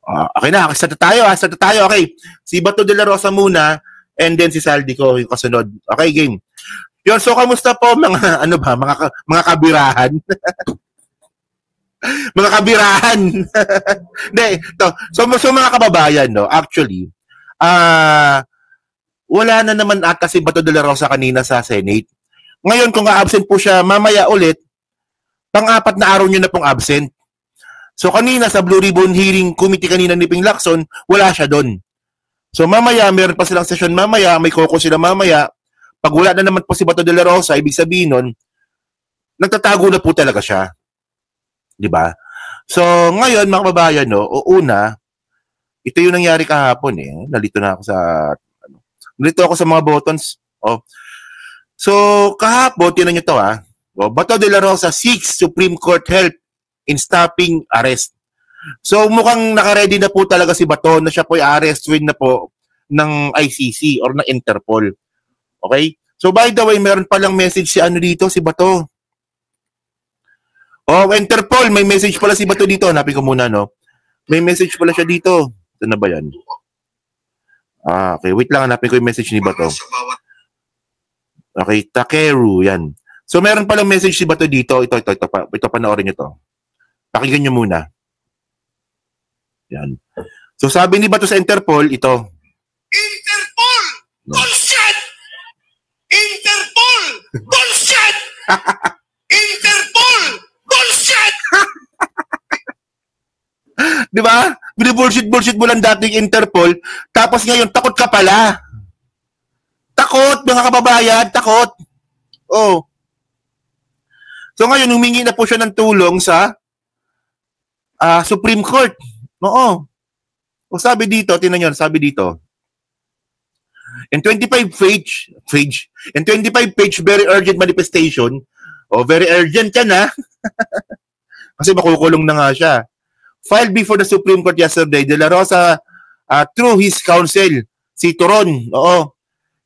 Okay na, start na tayo. Okay, si Bato de la Rosa muna, and then si Saldico yung kasunod. Okay, game. Yun, so kamusta po mga, ano ba, mga kabirahan? Mga kabirahan. Hindi, so mga kababayan, no, actually, wala na naman ata si Bato de la Rosa kanina sa Senate. Ngayon, kung absent po siya mamaya ulit, pang-apat na araw niyo na pong absent. So kanina sa Blue Ribbon Hearing Committee kanina ni Ping Lacson, wala siya doon. So mamaya, meron pa silang session mamaya, may koko sila mamaya. Pag wala na naman po si Bato de la Rosa, ibig sabihin nun, nagtatago na po talaga siya. Diba? So ngayon, mga kababayan, no, una, ito yung nangyari kahapon eh. Nalito ako sa mga buttons. Oh. So kahapon, tinan nyo to ha. Oh, Bato de la Rosa seeks Supreme Court help in stopping arrest. So mukhang naka-ready na po talaga si Bato na siya po i-arrestin na po ng ICC or ng Interpol. Okay? So by the way, meron palang message si dito, si Bato. Oh, Interpol, may message pala si Bato dito. Hanapin ko muna, no? May message pala siya dito. Ito na ba yan? Okay. Wait lang, hanapin ko yung message ni Bato. Okay, Takeru, yan. So meron palang message si Bato dito. Ito panoorin nyo to. Pakinggan nyo muna. Yan. So sabi ni Bato sa Interpol, ito. Interpol! Bullshit! Interpol! Bullshit! Interpol! Bullshit! Di ba? Bini-bullshit mo lang dating Interpol, tapos ngayon takot ka pala. Takot, mga kababayan, takot. Oh. So ngayon, humingi na po siya ng tulong sa Supreme Court. Oo. O sabi dito, tinan nyo, sabi dito. In 25-page very urgent manifestation, very urgent yan ha. Kasi makukulong na nga siya. Filed before the Supreme Court yesterday, De La Rosa, through his counsel, si Turon,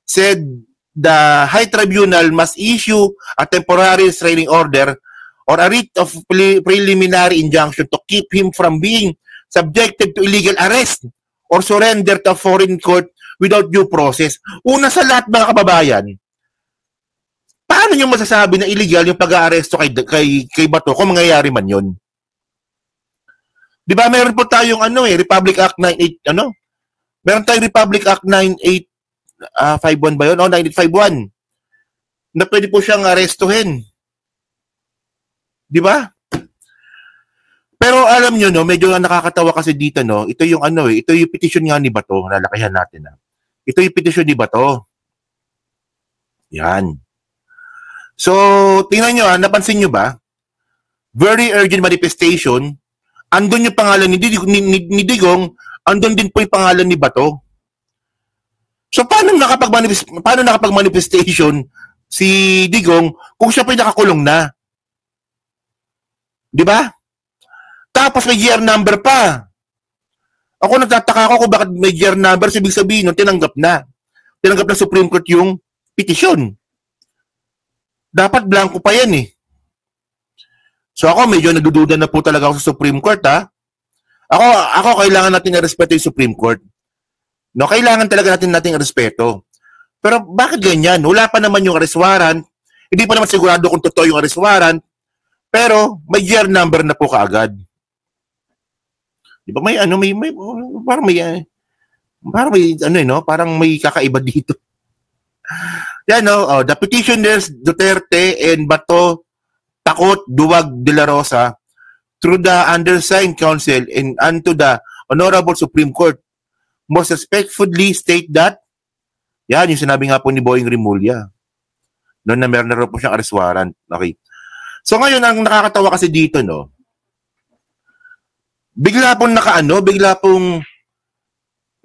said the High Tribunal must issue a temporary restraining order or a writ of preliminary injunction to keep him from being subjected to illegal arrest or surrender to a foreign court without due process. Una sa lahat, mga kababayan, paano nyo masasabi na illegal yung pag-aaresto kay Bato kung mangyayari man yun? Di ba meron po tayong Republic Act 98, Meron tayong Republic Act 9851 ba yun? 9851. Na pwede po siyang arestuhin. Di ba? Pero alam nyo, no, medyo nakakatawa kasi dito, no, ito yung ito yung petition nga ni Bato, lalakihan natin, Ito yung petition ni Bato. Yan. So, tingnan nyo, napansin nyo ba? Very urgent manifestation, andun yung pangalan ni Digong, andun din po yung pangalan ni Bato. So, paano nakapag-manifestation si Digong kung siya pa yung nakakulong na? Di ba? Tapos may year number pa. Ako nagtataka ako kung bakit may year number, ibig sabihin nun, tinanggap na Supreme Court yung petition. Dapat blanco pa yan eh. So ako medyo nadududa na po talaga ako sa Supreme Court ha. Ako kailangan natin i-respeto yung Supreme Court. No, kailangan talaga natin i-respeto. Pero bakit ganyan? Wala pa naman yung arrest warrant. Hindi pa naman sigurado kung totoo yung arrest warrant. Pero may year number na po kaagad. Di ba parang may kakaiba dito. Yan the petitioners Duterte and Bato, Takot, Duwag, De La Rosa through the undersigned counsel and unto the Honorable Supreme Court most respectfully state that yan yung sinabi nga po ni Boying Rimulya noon na meron na rin po siyang arrest warrant. Okay. So ngayon ang nakakatawa kasi dito bigla pong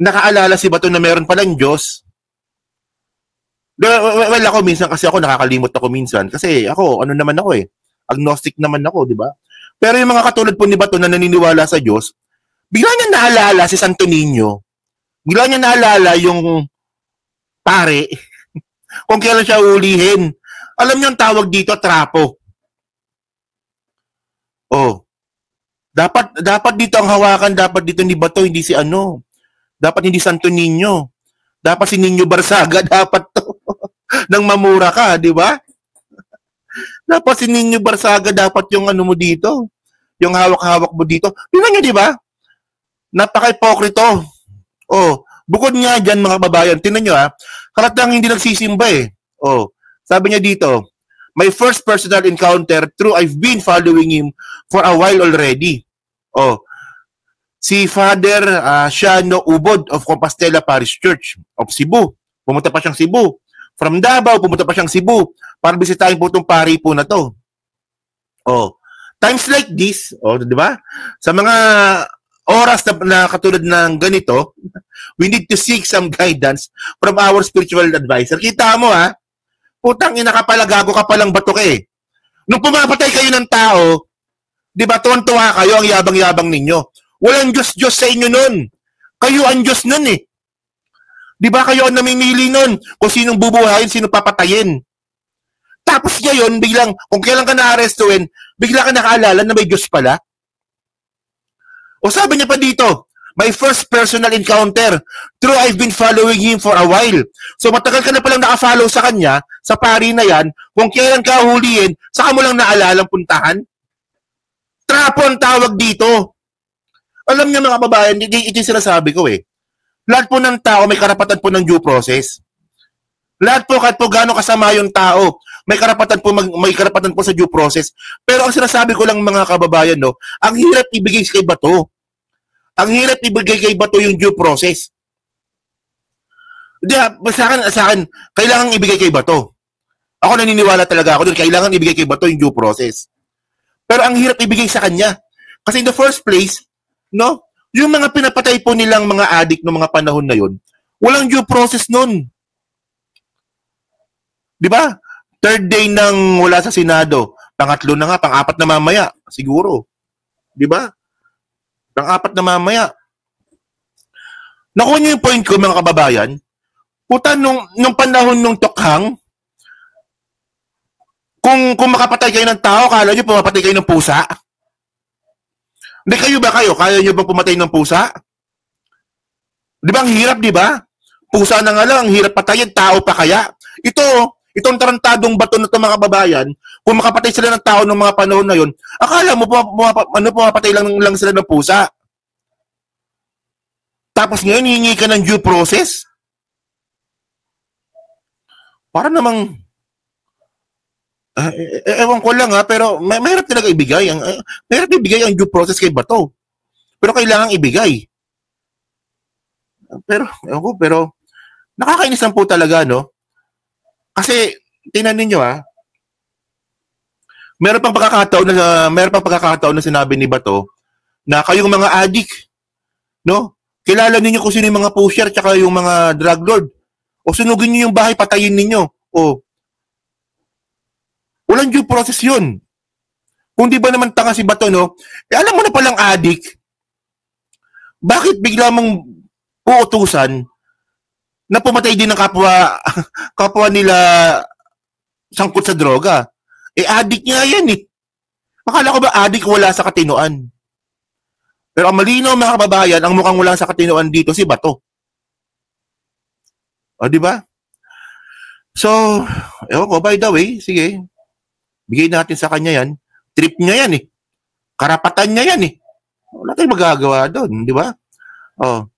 nakaalala si Bato na meron palang Diyos. Well, ako minsan kasi nakakalimot ako minsan kasi ako agnostic naman ako, di ba? Pero yung mga katulad po ni Bato na naniniwala sa Diyos, bigla niya naalala si Santo Niño. Bigla niya naalala yung pare kung kailan siya ulihin. Alam niyo ang tawag dito, trapo. Dapat dito ang hawakan, dapat dito ni Bato, hindi si ano. Dapat hindi Santo Niño. Dapat si Niño Barsaga, dapat to. Nang mamura ka, di ba? Dapat si Niño Barsaga, dapat yung ano mo dito. Yung hawak-hawak mo dito. Tingnan nyo, di ba? Napaka-ipokrito. Oh, bukod nga dyan mga babayan, tingnan nyo kalatang hindi nagsisimba eh. Oh, sabi niya dito, my first personal encounter, true, I've been following him for a while already. Oh, si Father Shano Ubod of Compostela Parish Church of Cebu. Pumunta pa siyang Cebu. From Davao, pumunta pa siyang Cebu para bisitahin po itong pari po na to. Oh, times like this, di ba? Sa mga oras na katulad ng ganito, we need to seek some guidance from our spiritual advisor. Kita mo putang ina ka pala, gago ka palang bato ka eh. Nung pumapatay kayo ng tao, di ba, tuwan-tuwa kayo, ang yabang-yabang ninyo. Walang Diyos-Diyos sa inyo nun. Kayo ang Diyos nun eh. Di ba kayo ang namimili nun kung sinong bubuhayin, sinong papatayin. Tapos ngayon, biglang, kung kailan ka na-arrestuin, bigla ka nakaalala na may Diyos pala. O sabi niya pa dito, my first personal encounter. True, I've been following him for a while. So matagal ka na palang naka-follow sa kanya, sa pari na yan, kung kailan ka huliin, saka mo lang naalalang puntahan. Trapo ang tawag dito. Alam niyo mga babayan, ito yung sinasabi ko eh. Lahat po ng tao may karapatan po ng due process. Lahat po, kahit po gano'ng kasama yung tao, may karapatan po sa due process. Pero ang sinasabi ko lang mga kababayan, ang hirap ibigay kay Bato. Ang hirap ibigay kay Bato yung due process. Sa akin, kailangan ibigay kay Bato. Ako naniniwala talaga ako doon, kailangan ibigay kay Bato yung due process. Pero ang hirap ibigay sa kanya. Kasi in the first place, yung mga pinapatay po nilang mga adik ng mga panahon na yun, walang due process nun. Di ba? Third day nang wala sa Senado, pangatlo na nga, pang-apat na mamaya, siguro. Di ba? Pang-apat na mamaya. Nakuha niyo yung point ko, mga kababayan. Puta, nung panahon nung Tokhang, kung makapatay kayo ng tao, kala niyo pumapatay kayo ng pusa? Hindi, kayo ba kayo? Kaya niyo bang pumatay ng pusa? Di ba ang hirap, di ba? Pusa na nga lang, ang hirap patayin, tao pa kaya? Itong tarantadong Bato na ito mga babayan, kung makapatay sila ng tao ng mga panahon na yun, akala mo pumapatay lang sila ng pusa. Tapos ngayon, hihingi ka ng due process? Para namang, ewan ko lang pero mahirap talaga ibigay. Mahirap ibigay ang due process kay Bato. Pero kailangan ibigay. Pero, nakakainis lang po talaga, Kasi, tingnan ninyo meron pang pagkakataon na sinabi ni Bato na kayong mga addict, kilala ninyo kung sino yung mga pusher tsaka yung mga drug lord. O sunugin niyo yung bahay, patayin ninyo. O, walang due process yun. Kung di ba naman tanga si Bato, alam mo na palang addict, bakit bigla mong uutusan na pumatay din ng kapwa nila sangkot sa droga? Addict nga yan eh. Akala ko ba addict wala sa katinoan? Pero ang malinaw mga kababayan, ang mukhang wala sa katinoan dito si Bato. O, di ba? So, ewan ko, by the way, sige, bigay natin sa kanya yan. Trip niya yan eh. Karapatan niya yan eh. Wala tayong magagawa doon, di ba? Oh.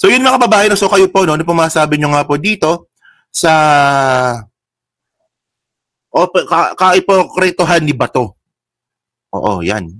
So, yun mga kababayan, so kayo po, ano po masasabi nyo nga po dito sa kaipokritohan ni Bato. Oo, yan.